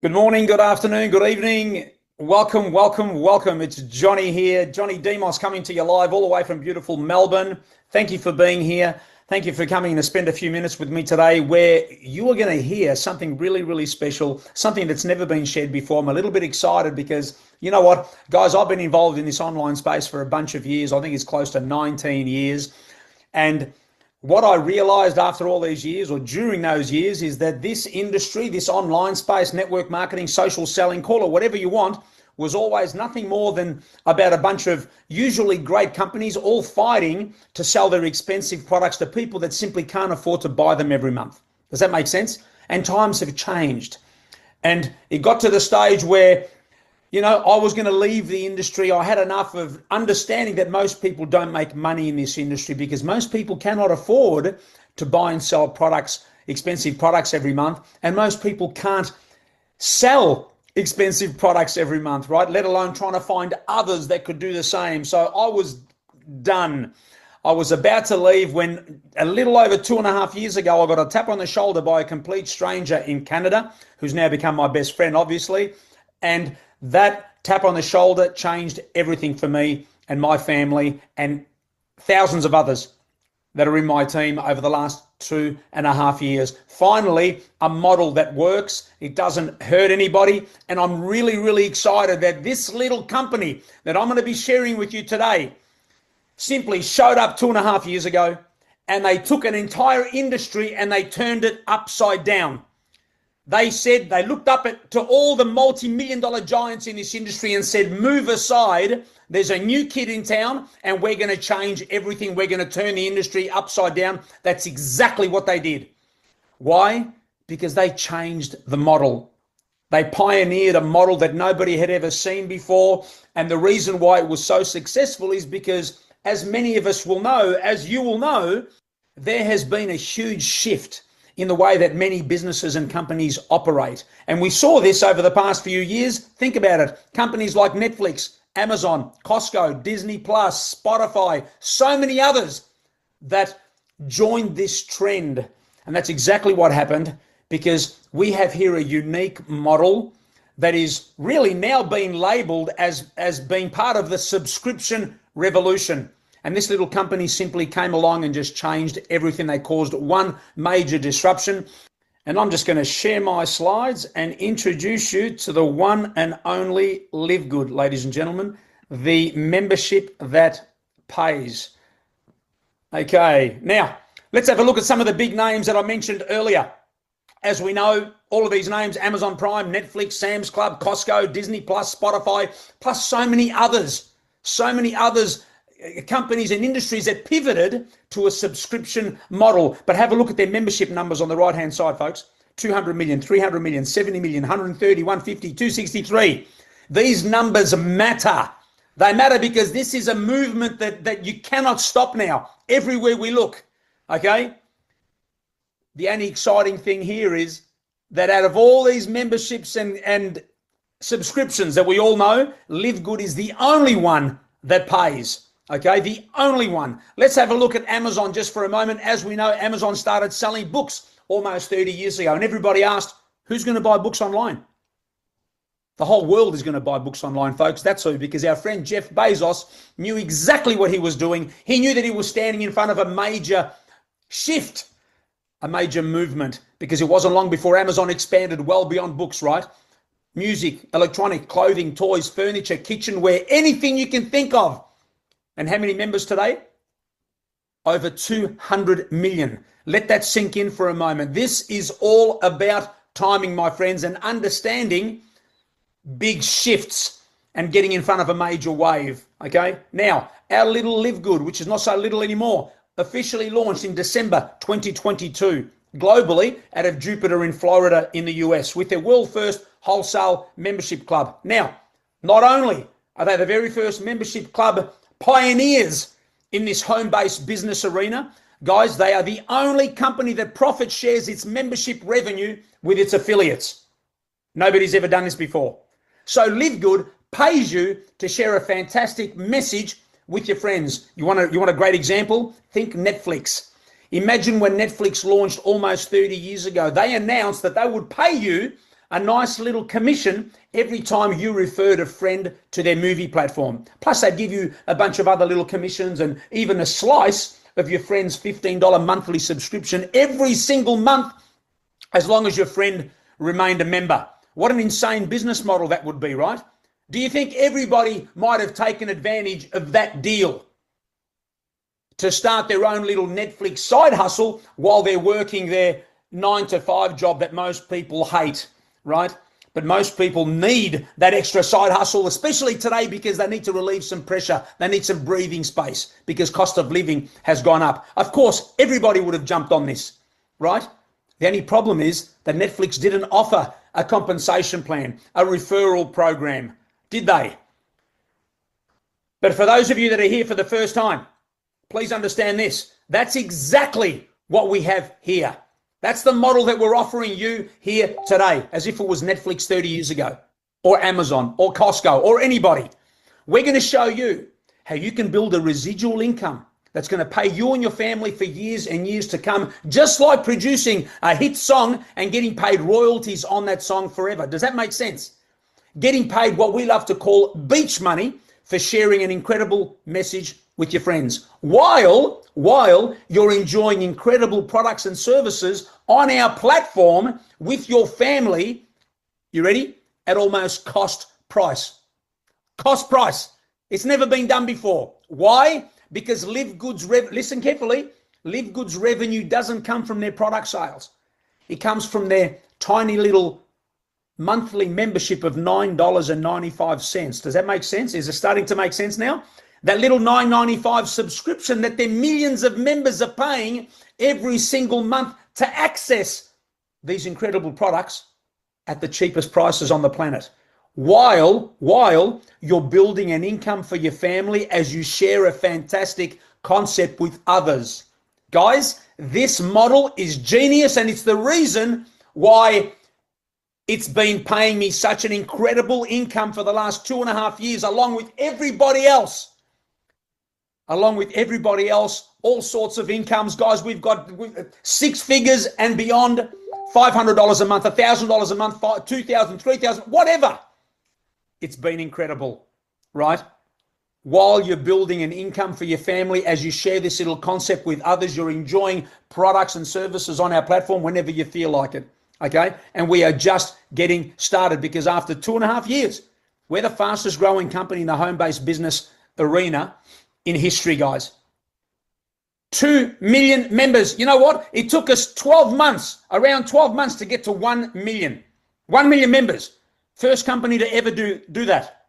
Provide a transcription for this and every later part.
Good morning, good afternoon, good evening. Welcome, welcome, welcome. It's Johnny here. Johnny Demos coming to you live all the way from beautiful Melbourne. Thank you for being here. Thank you for coming to spend a few minutes with me today where you are going to hear something really, really special, something that's never been shared before. I'm a little bit excited because you know what, guys, I've been involved in this online space for a bunch of years. I think it's close to 19 years. And what I realized after all these years or during those years is that this industry, this online space, network marketing, social selling, call it whatever you want, was always nothing more than about a bunch of usually great companies all fighting to sell their expensive products to people that simply can't afford to buy them every month. Does that make sense? And times have changed. And it got to the stage where I was going to leave the industry. I had enough of understanding that most people don't make money in this industry because most people cannot afford to buy and sell products, expensive products every month. And most people can't sell expensive products every month, right? Let alone trying to find others that could do the same. So I was done. I was about to leave when a little over 2.5 years ago, I got a tap on the shoulder by a complete stranger in Canada, who's now become my best friend, obviously. And that tap on the shoulder changed everything for me and my family and thousands of others that are in my team over the last 2.5 years. Finally, a model that works. It doesn't hurt anybody. And I'm really, really excited that this little company that I'm going to be sharing with you today simply showed up 2.5 years ago, and they took an entire industry and they turned it upside down. They said, they looked up to all the multi-million-dollar giants in this industry and said, move aside. There's a new kid in town and we're going to change everything. We're going to turn the industry upside down. That's exactly what they did. Why? Because they changed the model. They pioneered a model that nobody had ever seen before. And the reason why it was so successful is because, as many of us will know, as you will know, there has been a huge shift in the way that many businesses and companies operate. And we saw this over the past few years. Think about it. Companies like Netflix, Amazon, Costco, Disney Plus, Spotify, so many others that joined this trend. And that's exactly what happened, because we have here a unique model that is really now being labeled as being part of the subscription revolution. And this little company simply came along and just changed everything. They caused one major disruption. And I'm just going to share my slides and introduce you to the one and only Livegood, ladies and gentlemen, the membership that pays. Okay, now let's have a look at some of the big names that I mentioned earlier. As we know, all of these names: Amazon Prime, Netflix, Sam's Club, Costco, Disney Plus, Spotify, plus so many others, companies and industries that pivoted to a subscription model. But have a look at their membership numbers on the right hand side, folks. 200 million, 300 million, 70 million, 130, 150, 263. These numbers matter. They matter because this is a movement that you cannot stop now, everywhere we look. Okay? The only exciting thing here is that out of all these memberships and subscriptions that we all know, Livegood is the only one that pays. Okay, the only one. Let's have a look at Amazon just for a moment. As we know, Amazon started selling books almost 30 years ago, and everybody asked, who's going to buy books online? The whole world is going to buy books online, folks. That's who, because our friend Jeff Bezos knew exactly what he was doing. He knew that he was standing in front of a major shift, a major movement, because it wasn't long before Amazon expanded well beyond books, right? Music, electronic, clothing, toys, furniture, kitchenware, anything you can think of. And how many members today? Over 200 million. Let that sink in for a moment. This is all about timing, my friends, and understanding big shifts and getting in front of a major wave. Okay? Now, our little Livegood, which is not so little anymore, officially launched in December 2022 globally out of Jupiter in Florida in the US with their world first wholesale membership club. Now, not only are they the very first membership club pioneers in this home-based business arena, guys, they are the only company that profit shares its membership revenue with its affiliates. Nobody's ever done this before. So Livegood pays you to share a fantastic message with your friends. You want a great example? Think Netflix. Imagine when Netflix launched almost 30 years ago. They announced that they would pay you a nice little commission every time you referred a friend to their movie platform. Plus, they'd give you a bunch of other little commissions and even a slice of your friend's $15 monthly subscription every single month, as long as your friend remained a member. What an insane business model that would be, right? Do you think everybody might have taken advantage of that deal to start their own little Netflix side hustle while they're working their 9-to-5 job that most people hate, right? But most people need that extra side hustle, especially today, because they need to relieve some pressure. They need some breathing space because cost of living has gone up. Of course, everybody would have jumped on this, right? The only problem is that Netflix didn't offer a compensation plan, a referral program, did they? But for those of you that are here for the first time, please understand this. That's exactly what we have here. That's the model that we're offering you here today, as if it was Netflix 30 years ago, or Amazon, or Costco, or anybody. We're going to show you how you can build a residual income that's going to pay you and your family for years and years to come, just like producing a hit song and getting paid royalties on that song forever. Does that make sense? Getting paid what we love to call beach money for sharing an incredible message with your friends, while you're enjoying incredible products and services on our platform with your family. You ready? At almost cost price. Cost price. It's never been done before. Why? Because Livegood's listen carefully. Livegood's revenue doesn't come from their product sales. It comes from their tiny little monthly membership of $9.95. Does that make sense? Is it starting to make sense now? That little $9.95 subscription that their millions of members are paying every single month to access these incredible products at the cheapest prices on the planet, while you're building an income for your family as you share a fantastic concept with others. Guys, this model is genius, and it's the reason why it's been paying me such an incredible income for the last 2.5 years, along with everybody else. All sorts of incomes. Guys, we've got 6 figures and beyond, $500 a month, $1,000 a month, $2,000, $3,000, whatever. It's been incredible, right? While you're building an income for your family, as you share this little concept with others, you're enjoying products and services on our platform whenever you feel like it, okay? And we are just getting started, because after 2.5 years, we're the fastest growing company in the home-based business arena in history, guys. 2 million members. You know what? It took us 12 months, around 12 months to get to 1 million. 1 million members. First company to ever do that.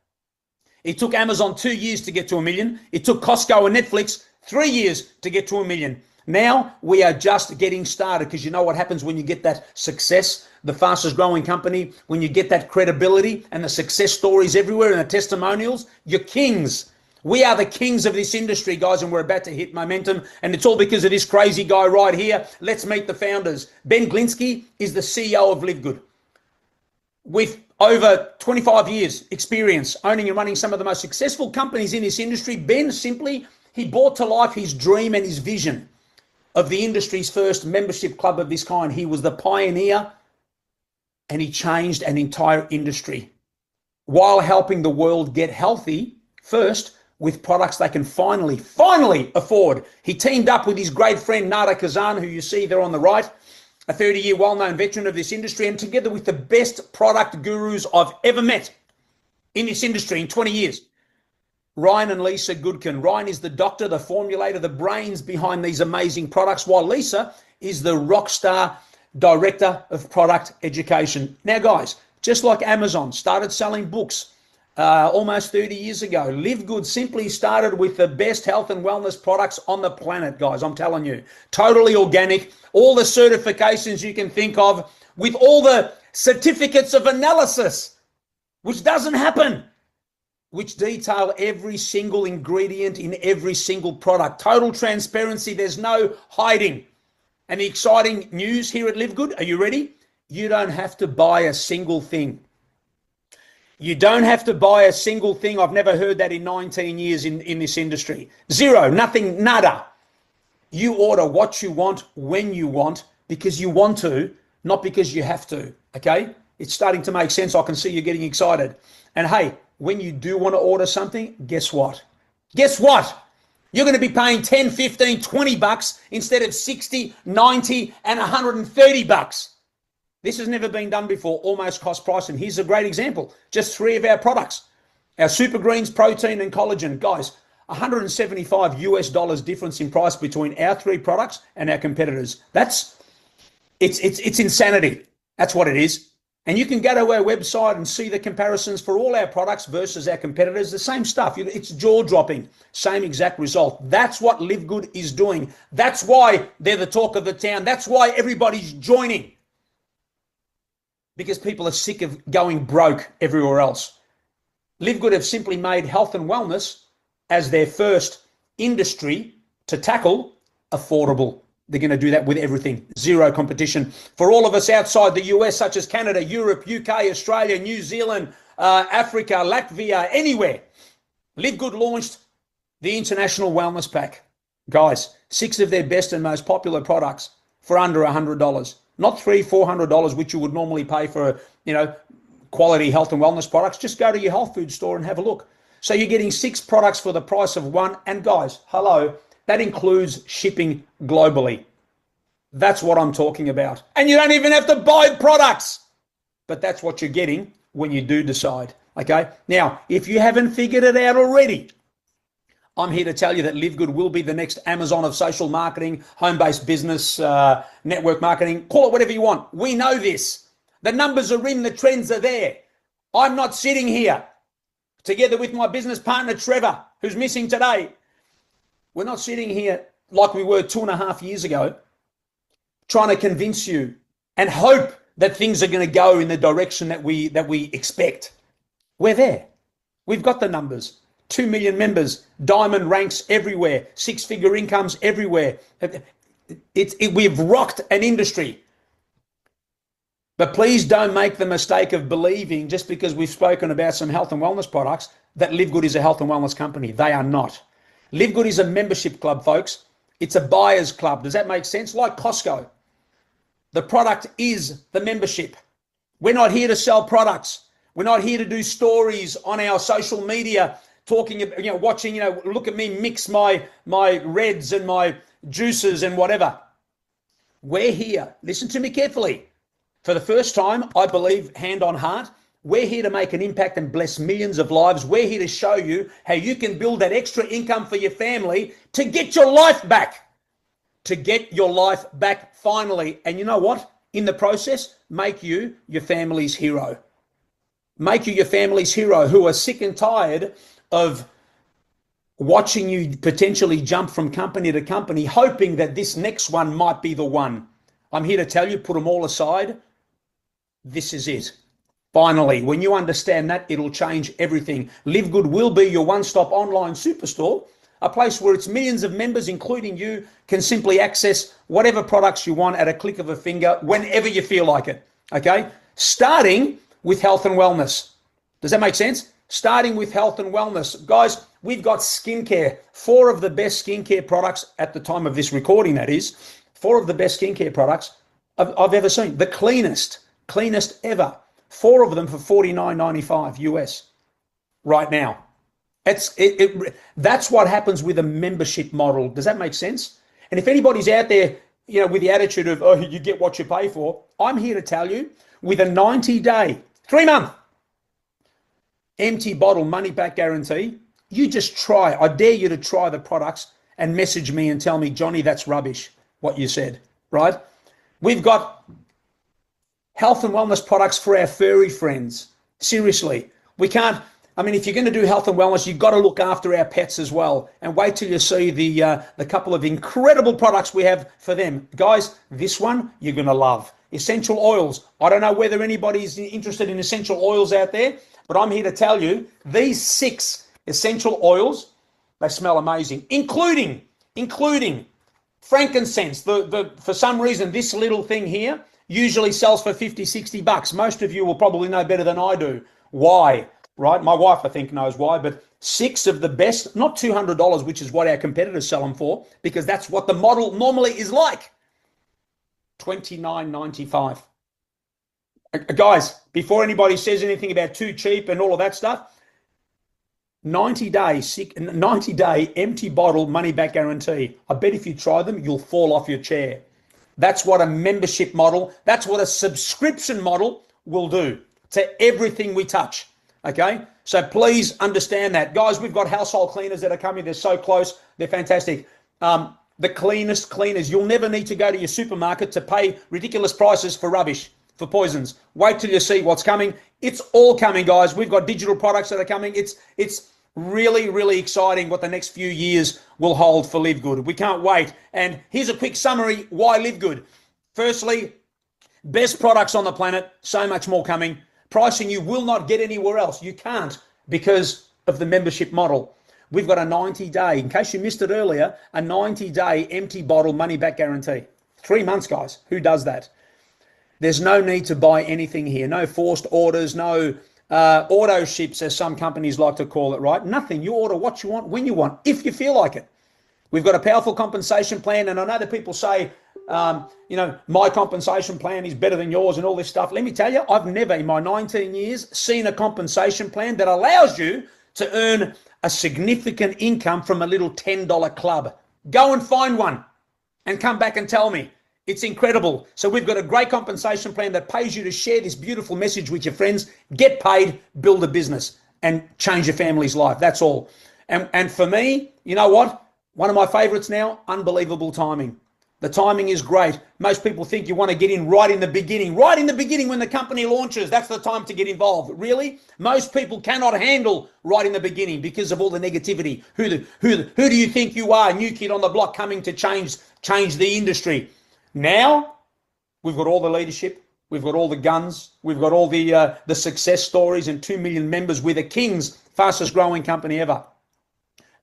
It took Amazon 2 years to get to 1 million. It took Costco and Netflix 3 years to get to 1 million. Now we are just getting started, because you know what happens when you get that success, the fastest growing company, when you get that credibility and the success stories everywhere and the testimonials, you're kings. We are the kings of this industry, guys, and we're about to hit momentum, and it's all because of this crazy guy right here. Let's meet the founders. Ben Glinsky is the CEO of Livegood, with over 25 years experience owning and running some of the most successful companies in this industry. Ben he brought to life his dream and his vision of the industry's first membership club of this kind. He was the pioneer, and he changed an entire industry while helping the world get healthy first, with products they can finally afford. He teamed up with his great friend Nada Kazan, who you see there on the right, a 30-year well-known veteran of this industry, and together with the best product gurus I've ever met in this industry in 20 years, Ryan and Lisa Goodkin. Ryan is the doctor, the formulator, the brains behind these amazing products, while Lisa is the rock star director of product education. Now, guys, just like Amazon started selling books almost 30 years ago, Livegood simply started with the best health and wellness products on the planet, guys. I'm telling you, totally organic, all the certifications you can think of, with all the certificates of analysis, which doesn't happen, which detail every single ingredient in every single product. Total transparency. There's no hiding. And the exciting news here at Livegood, are you ready? You don't have to buy a single thing. You don't have to buy a single thing. I've never heard that in 19 years in this industry. Zero, nothing, nada. You order what you want, when you want, because you want to, not because you have to, okay? It's starting to make sense. I can see you getting excited. And hey, when you do want to order something, guess what? Guess what? You're going to be paying 10, 15, 20 bucks instead of 60, 90, and 130 bucks. This has never been done before, almost cost price. And here's a great example. Just 3 of our products. Our Super Greens, protein, and collagen. Guys, $175 US difference in price between our 3 products and our competitors. It's insanity. That's what it is. And you can go to our website and see the comparisons for all our products versus our competitors. The same stuff. It's jaw-dropping. Same exact result. That's what Livegood is doing. That's why they're the talk of the town. That's why everybody's joining. Because people are sick of going broke everywhere else. Livegood have simply made health and wellness as their first industry to tackle affordable. They're going to do that with everything. Zero competition. For all of us outside the US, such as Canada, Europe, UK, Australia, New Zealand, Africa, Latvia, anywhere, Livegood launched the International Wellness Pack. Guys, 6 of their best and most popular products for under $100. Not $300, $400, which you would normally pay for, quality health and wellness products. Just go to your health food store and have a look. So you're getting 6 products for the price of 1. And guys, hello, that includes shipping globally. That's what I'm talking about. And you don't even have to buy products. But that's what you're getting when you do decide. Okay? Now, if you haven't figured it out already, I'm here to tell you that Livegood will be the next Amazon of social marketing, home-based business, network marketing, call it whatever you want. We know this. The numbers are in, the trends are there. I'm not sitting here together with my business partner, Trevor, who's missing today. We're not sitting here like we were 2.5 years ago, trying to convince you and hope that things are going to go in the direction that we expect. We're there. We've got the numbers. 2 million members, diamond ranks everywhere, 6-figure incomes everywhere. We've rocked an industry. But please don't make the mistake of believing just because we've spoken about some health and wellness products that Livegood is a health and wellness company. They are not. Livegood is a membership club, folks. It's a buyer's club. Does that make sense? Like Costco. The product is the membership. We're not here to sell products. We're not here to do stories on our social media talking, watching, look at me mix my reds and my juices and whatever. We're here. Listen to me carefully. For the first time, I believe, hand on heart, we're here to make an impact and bless millions of lives. We're here to show you how you can build that extra income for your family to get your life back. To get your life back finally. And you know what? In the process, make you your family's hero. Make you your family's hero who are sick and tired of watching you potentially jump from company to company, hoping that this next one might be the one. I'm here to tell you, put them all aside. This is it. Finally, when you understand that, it'll change everything. Livegood will be your one-stop online superstore, a place where its millions of members, including you, can simply access whatever products you want at a click of a finger whenever you feel like it. Okay? Starting with health and wellness. Does that make sense? Starting with health and wellness. Guys, we've got skincare. 4 of the best skincare products at the time of this recording, that is. 4 of the best skincare products I've ever seen. The cleanest ever. 4 of them for $49.95 US right now. That's what happens with a membership model. Does that make sense? And if anybody's out there, with the attitude of, oh, you get what you pay for, I'm here to tell you, with a 90-day, 3-month, empty bottle money back guarantee, you just try. I dare you to try the products and message me and tell me, Johnny, that's rubbish, what you said, right? We've got health and wellness products for our furry friends. Seriously, we can't. If you're going to do health and wellness, you've got to look after our pets as well. And wait till you see the couple of incredible products we have for them. Guys, this one you're going to love. Essential oils. I don't know whether anybody's interested in essential oils out there, but I'm here to tell you, these 6 essential oils, they smell amazing, including frankincense. For some reason, this little thing here usually sells for $50-$60. Most of you will probably know better than I do why, right? My wife, I think, knows why, but 6 of the best, not $200, which is what our competitors sell them for, because that's what the model normally is like. $29.95. Guys, before anybody says anything about too cheap and all of that stuff, 90-day empty bottle money back guarantee. I bet if you try them, you'll fall off your chair. That's what a membership model, that's what a subscription model will do to everything we touch. Okay, so please understand that. Guys, we've got household cleaners that are coming. They're so close. They're fantastic. The cleanest cleaners. You'll never need to go to your supermarket to pay ridiculous prices for rubbish, for poisons. Wait till you see what's coming. It's all coming, guys. We've got digital products that are coming. It's really, really exciting what the next few years will hold for Livegood. We can't wait. And here's a quick summary why Livegood. Firstly, best products on the planet. So much more coming. Pricing you will not get anywhere else. You can't because of the membership model. We've got a 90-day, in case you missed it earlier, a 90-day empty bottle money back guarantee. 3 months, guys. Who does that? There's no need to buy anything here. No forced orders, no auto ships, as some companies like to call it, right? Nothing. You order what you want, when you want, if you feel like it. We've got a powerful compensation plan, and I know that people say, my compensation plan is better than yours and all this stuff. Let me tell you, I've never in my 19 years seen a compensation plan that allows you to earn a significant income from a little $10 club. Go and find one and come back and tell me. It's incredible. So we've got a great compensation plan that pays you to share this beautiful message with your friends, get paid, build a business, and change your family's life. That's all. And for me, you know what? One of my favorites now, unbelievable timing. The timing is great. Most people think you want to get in right in the beginning when the company launches. That's the time to get involved. Really? Most people cannot handle right in the beginning because of all the negativity. Who do you think you are? New kid on the block coming to change the industry. Now, we've got all the leadership. We've got all the guns. We've got all the success stories and 2 million members. We're the King's fastest growing company ever.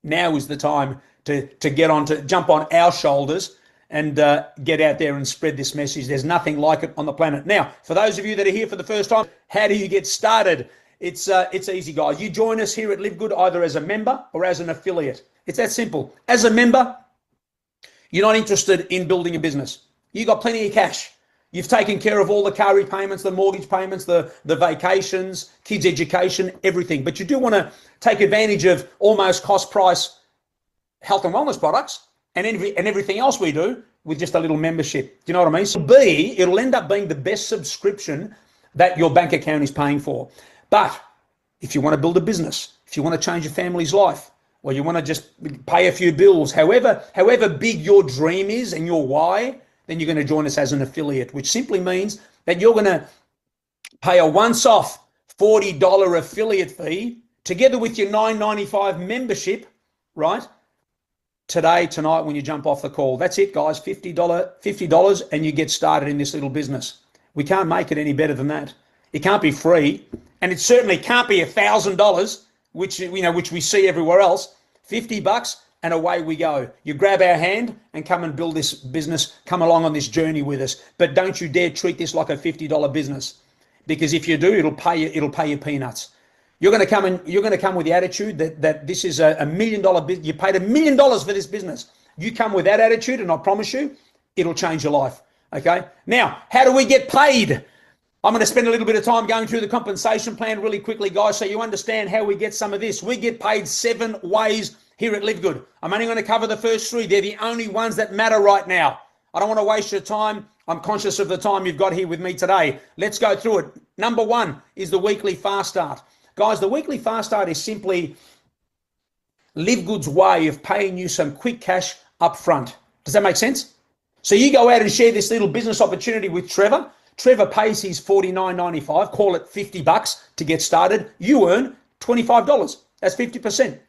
Now is the time to jump on our shoulders and get out there and spread this message. There's nothing like it on the planet. Now, for those of you that are here for the first time, how do you get started? It's easy, guys. You join us here at Livegood either as a member or as an affiliate. It's that simple. As a member, you're not interested in building a business. You got plenty of cash. You've taken care of all the car repayments, the mortgage payments, the vacations, kids' education, everything. But you do want to take advantage of almost cost price health and wellness products and everything else we do with just a little membership. Do you know what I mean? So it'll end up being the best subscription that your bank account is paying for. But if you want to build a business, if you want to change your family's life, or you want to just pay a few bills, however big your dream is and your why, then you're going to join us as an affiliate, which simply means that you're going to pay a once-off $40 affiliate fee together with your $9.95 membership, right? Today, tonight, when you jump off the call. That's it, guys, $50, and you get started in this little business. We can't make it any better than that. It can't be free, and it certainly can't be $1,000, which we see everywhere else. $50, and away we go. You grab our hand and come and build this business. Come along on this journey with us. But don't you dare treat this like a $50 business, because if you do, it'll pay you peanuts. You're going to come with the attitude that this is a $1 million business. You paid $1 million for this business. You come with that attitude, and I promise you, it'll change your life. Okay. Now, how do we get paid? I'm going to spend a little bit of time going through the compensation plan really quickly, guys, so you understand how we get some of this. We get paid 7 ways here at Livegood. I'm only going to cover the first 3. They're the only ones that matter right now. I don't want to waste your time. I'm conscious of the time you've got here with me today. Let's go through it. Number 1 is the weekly fast start. Guys, the weekly fast start is simply Livegood's way of paying you some quick cash up front. Does that make sense? So you go out and share this little business opportunity with Trevor. Trevor pays his $49.95, call it $50 to get started. You earn $25. That's 50%.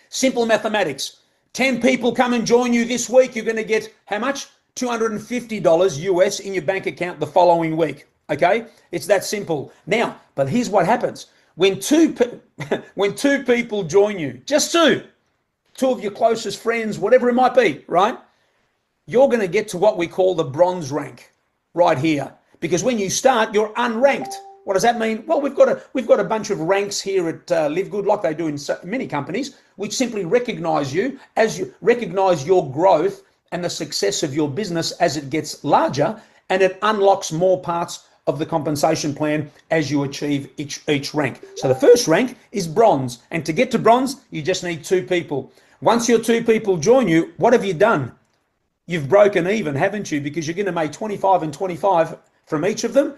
Simple mathematics. 10 people come and join you this week. You're going to get how much? $250 US in your bank account the following week. Okay? It's that simple. Now, but here's what happens. When two people join you, just two of your closest friends, whatever it might be, right? You're going to get to what we call the bronze rank right here. Because when you start, you're unranked. What does that mean? Well, we've got a bunch of ranks here at Livegood, like they do in many companies, which simply recognize you as you recognize your growth and the success of your business as it gets larger, and it unlocks more parts of the compensation plan as you achieve each rank. So the first rank is bronze. And to get to bronze, you just need 2 people. Once your 2 people join you, what have you done? You've broken even, haven't you? Because you're going to make 25 and 25 from each of them.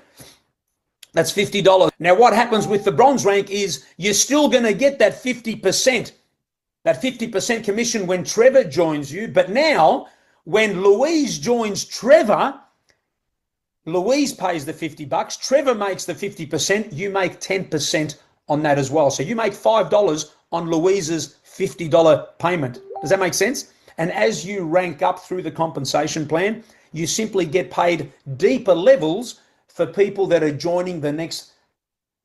That's $50. Now, what happens with the bronze rank is you're still going to get that 50%, commission when Trevor joins you. But now, when Louise joins Trevor, Louise pays the $50. Trevor makes the 50%. You make 10% on that as well. So you make $5 on Louise's $50 payment. Does that make sense? And as you rank up through the compensation plan, you simply get paid deeper levels for people that are joining the next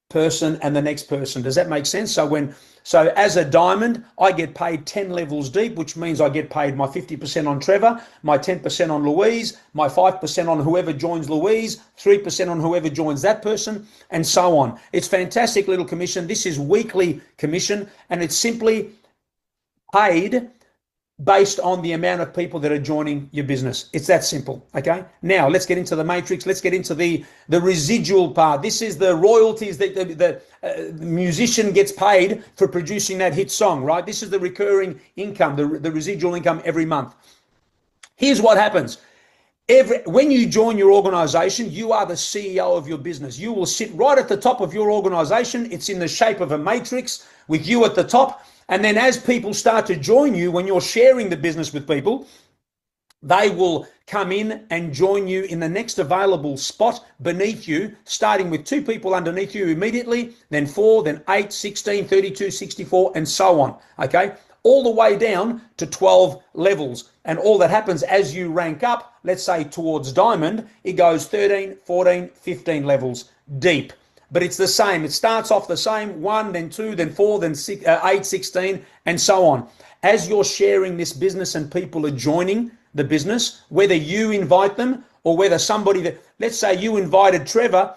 person and the next person. Does that make sense? So as a diamond, I get paid 10 levels deep, which means I get paid my 50% on Trevor, my 10% on Louise, my 5% on whoever joins Louise, 3% on whoever joins that person, and so on. It's fantastic little commission. This is weekly commission, and it's simply paid based on the amount of people that are joining your business. It's that simple, okay? Now, let's get into the matrix. Let's get into the residual part. This is the royalties that the musician gets paid for producing that hit song, right? This is the recurring income, the residual income every month. Here's what happens. When you join your organization, you are the CEO of your business. You will sit right at the top of your organization. It's in the shape of a matrix with you at the top. And then as people start to join you, when you're sharing the business with people, they will come in and join you in the next available spot beneath you, starting with 2 people underneath you immediately, then 4, then 8, 16, 32, 64, and so on, okay? All the way down to 12 levels. And all that happens as you rank up, let's say towards diamond, it goes 13, 14, 15 levels deep. But it's the same. It starts off the same, 1, then 2, then 4, then 6, 8, 16, and so on. As you're sharing this business and people are joining the business, whether you invite them or whether somebody that, let's say you invited Trevor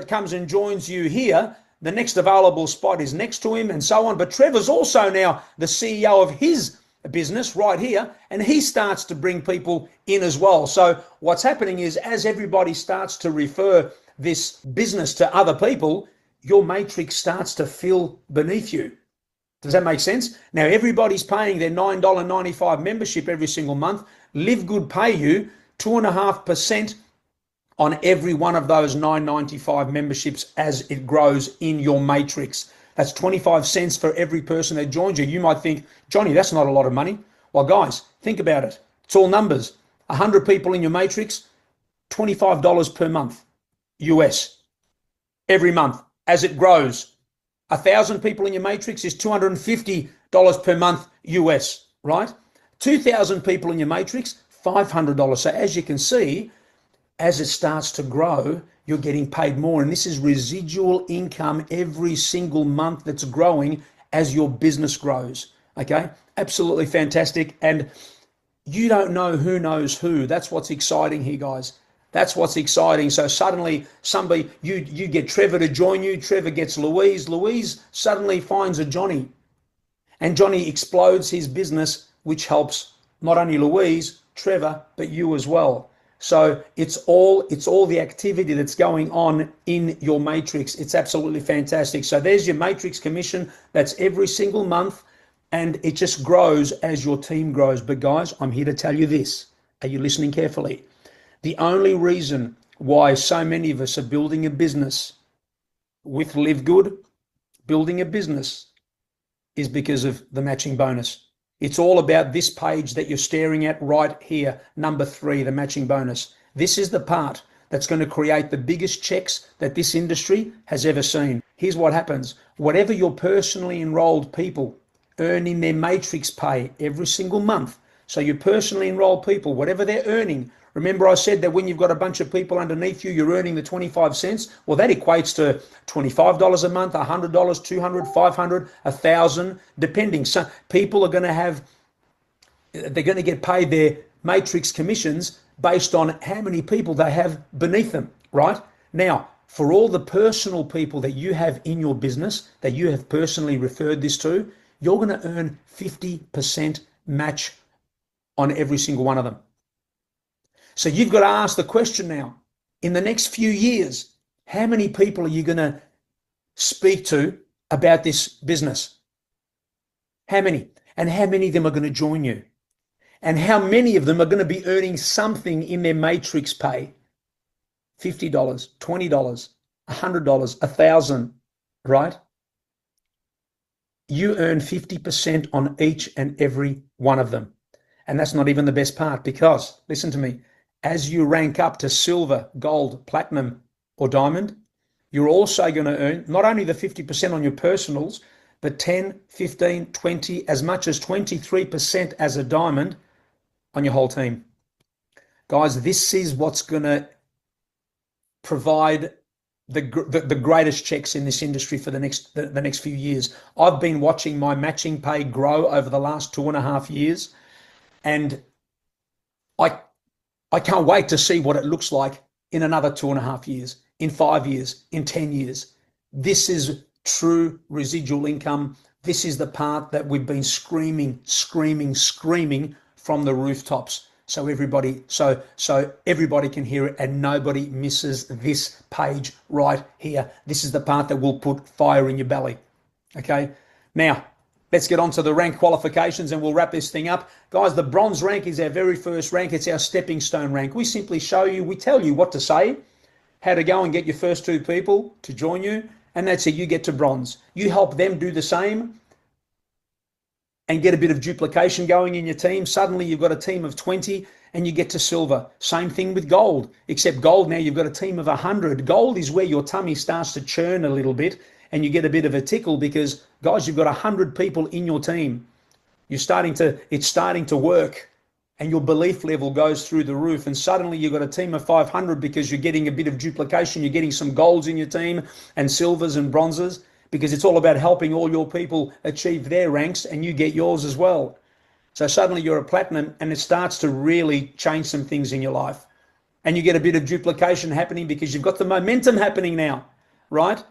comes and joins you here, the next available spot is next to him and so on. But Trevor's also now the CEO of his business right here, and he starts to bring people in as well. So what's happening is as everybody starts to refer this business to other people, your matrix starts to fill beneath you. Does that make sense? Now, everybody's paying their $9.95 membership every single month. Livegood pay you 2.5% on every one of those $9.95 memberships as it grows in your matrix. That's 25 cents for every person that joins you. You might think, Johnny, that's not a lot of money. Well, guys, think about it. It's all numbers. 100 people in your matrix, $25 per month. US every month as it grows. 1,000 people in your matrix is $250 per month US, right? 2,000 people in your matrix, $500. So as you can see, as it starts to grow, you're getting paid more. And this is residual income every single month that's growing as your business grows. Okay, absolutely fantastic. And you don't know who knows who. That's what's exciting here, guys. That's what's exciting. So suddenly somebody, you get Trevor to join you. Trevor gets Louise. Louise suddenly finds a Johnny. And Johnny explodes his business, which helps not only Louise, Trevor, but you as well. So it's all the activity that's going on in your matrix. It's absolutely fantastic. So there's your matrix commission. That's every single month. And it just grows as your team grows. But guys, I'm here to tell you this. Are you listening carefully? The only reason why so many of us are building a business with Livegood, building a business, is because of the matching bonus. It's all about this page that you're staring at right here, number 3, the matching bonus. This is the part that's going to create the biggest checks that this industry has ever seen. Here's what happens. Whatever your personally enrolled people earn in their matrix pay every single month, so your personally enrolled people, whatever they're earning, remember I said that when you've got a bunch of people underneath you, you're earning the 25 cents. Well, that equates to $25 a month, $100, $200, $500, $1,000, depending. So people are going to they're going to get paid their matrix commissions based on how many people they have beneath them, right? Now, for all the personal people that you have in your business, that you have personally referred this to, you're going to earn 50% match on every single one of them. So you've got to ask the question now, in the next few years, How many people are you going to speak to about this business? How many? And how many of them are going to join you? And how many of them are going to be earning something in their matrix pay? $50, $20, $100, $1,000, right? You earn 50% on each and every one of them. And that's not even the best part, because, listen to me, as you rank up to silver, gold, platinum, or diamond, you're also going to earn not only the 50% on your personals, but 10, 15, 20, as much as 23% as a diamond on your whole team. Guys, this is what's going to provide the greatest checks in this industry for the next few years. I've been watching my matching pay grow over the last 2.5 years, and I can't wait to see what it looks like in another 2.5 years, in 5 years, in 10 years. This is true residual income. This is the part that we've been screaming from the rooftops. So everybody can hear it and nobody misses this page right here. This is the part that will put fire in your belly. Okay. Now, let's get on to the rank qualifications and we'll wrap this thing up. Guys, the bronze rank is our very first rank. It's our stepping stone rank. We simply we tell you what to say, how to go and get your first 2 people to join you, and that's it. You get to bronze. You help them do the same and get a bit of duplication going in your team. Suddenly you've got a team of 20 and you get to silver. Same thing with gold, except gold now you've got a team of 100. Gold is where your tummy starts to churn a little bit and you get a bit of a tickle because, guys, you've got 100 people in your team. It's starting to work and your belief level goes through the roof, and suddenly you've got a team of 500 because you're getting a bit of duplication. You're getting some golds in your team and silvers and bronzes, because it's all about helping all your people achieve their ranks and you get yours as well. So suddenly you're a platinum and it starts to really change some things in your life. And you get a bit of duplication happening because you've got the momentum happening now, right?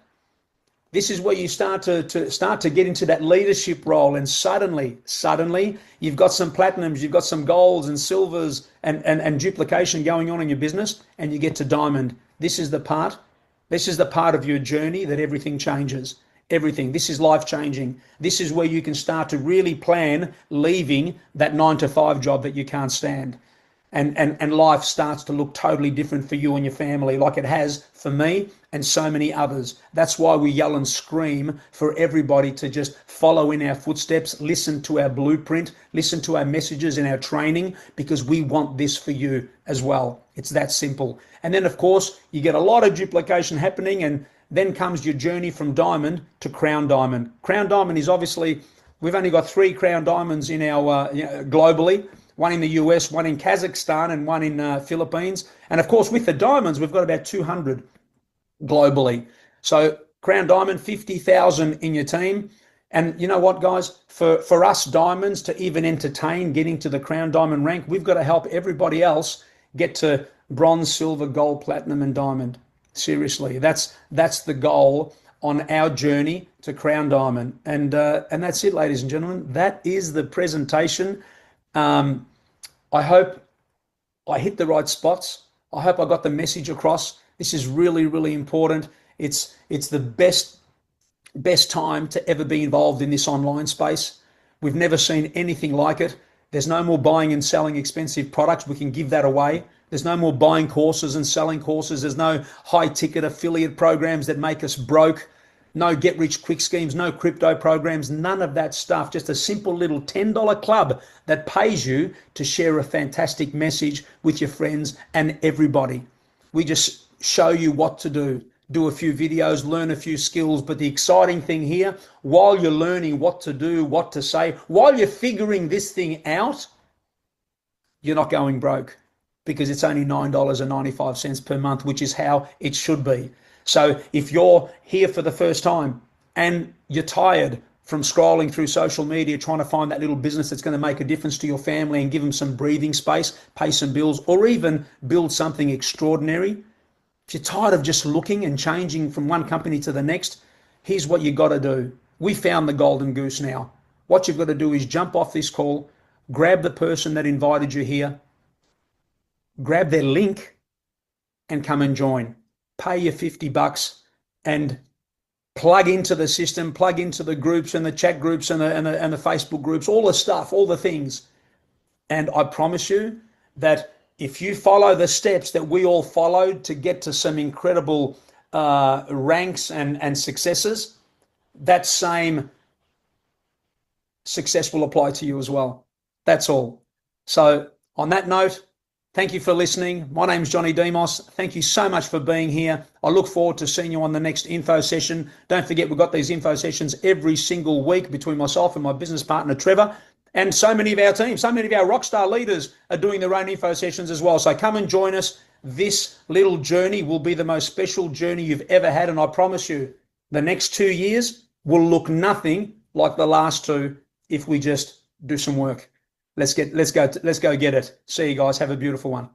This is where you start to get into that leadership role, and suddenly you've got some platinums, you've got some golds and silvers and duplication going on in your business, and you get to diamond. This is the part of your journey that everything changes. Everything. This is life-changing. This is where you can start to really plan leaving that 9-to-5 job that you can't stand. And life starts to look totally different for you and your family, like it has for me and so many others. That's why we yell and scream for everybody to just follow in our footsteps, listen to our blueprint, listen to our messages in our training, because we want this for you as well. It's that simple. And then, of course, you get a lot of duplication happening, and then comes your journey from diamond to crown diamond. Crown diamond is obviously, we've only got 3 crown diamonds in our globally. One in the US, one in Kazakhstan, and one in Philippines. And of course, with the diamonds, we've got about 200 globally. So crown diamond, 50,000 in your team. And you know what, guys? For us diamonds to even entertain getting to the crown diamond rank, we've got to help everybody else get to bronze, silver, gold, platinum, and diamond. Seriously, that's the goal on our journey to crown diamond. And that's it, ladies and gentlemen. That is the presentation. I hope I hit the right spots. I hope I got the message across. This is really, really important. It's the best time to ever be involved in this online space. We've never seen anything like it. There's no more buying and selling expensive products. We can give that away. There's no more buying courses and selling courses. There's no high ticket affiliate programs that make us broke. No get rich quick schemes, no crypto programs, none of that stuff. Just a simple little $10 club that pays you to share a fantastic message with your friends and everybody. We just show you what to do a few videos, learn a few skills. But the exciting thing here, while you're learning what to do, what to say, while you're figuring this thing out, you're not going broke, because it's only $9.95 per month, which is how it should be. So if you're here for the first time and you're tired from scrolling through social media, trying to find that little business that's going to make a difference to your family and give them some breathing space, pay some bills, or even build something extraordinary, if you're tired of just looking and changing from one company to the next, here's what you got to do. We found the golden goose now. What you've got to do is jump off this call, grab the person that invited you here, grab their link, and come and join. pay your $50 and plug into the system, plug into the groups and the chat groups and the Facebook groups, all the stuff, all the things. And I promise you that if you follow the steps that we all followed to get to some incredible ranks and successes, that same success will apply to you as well. That's all. So on that note, thank you for listening. My name is Johnny Demos. Thank you so much for being here. I look forward to seeing you on the next info session. Don't forget, we've got these info sessions every single week between myself and my business partner, Trevor. And so many of our team, so many of our rockstar leaders are doing their own info sessions as well. So come and join us. This little journey will be the most special journey you've ever had. And I promise you, the next 2 years will look nothing like the last two if we just do some work. Let's go get it. See you guys. Have a beautiful one.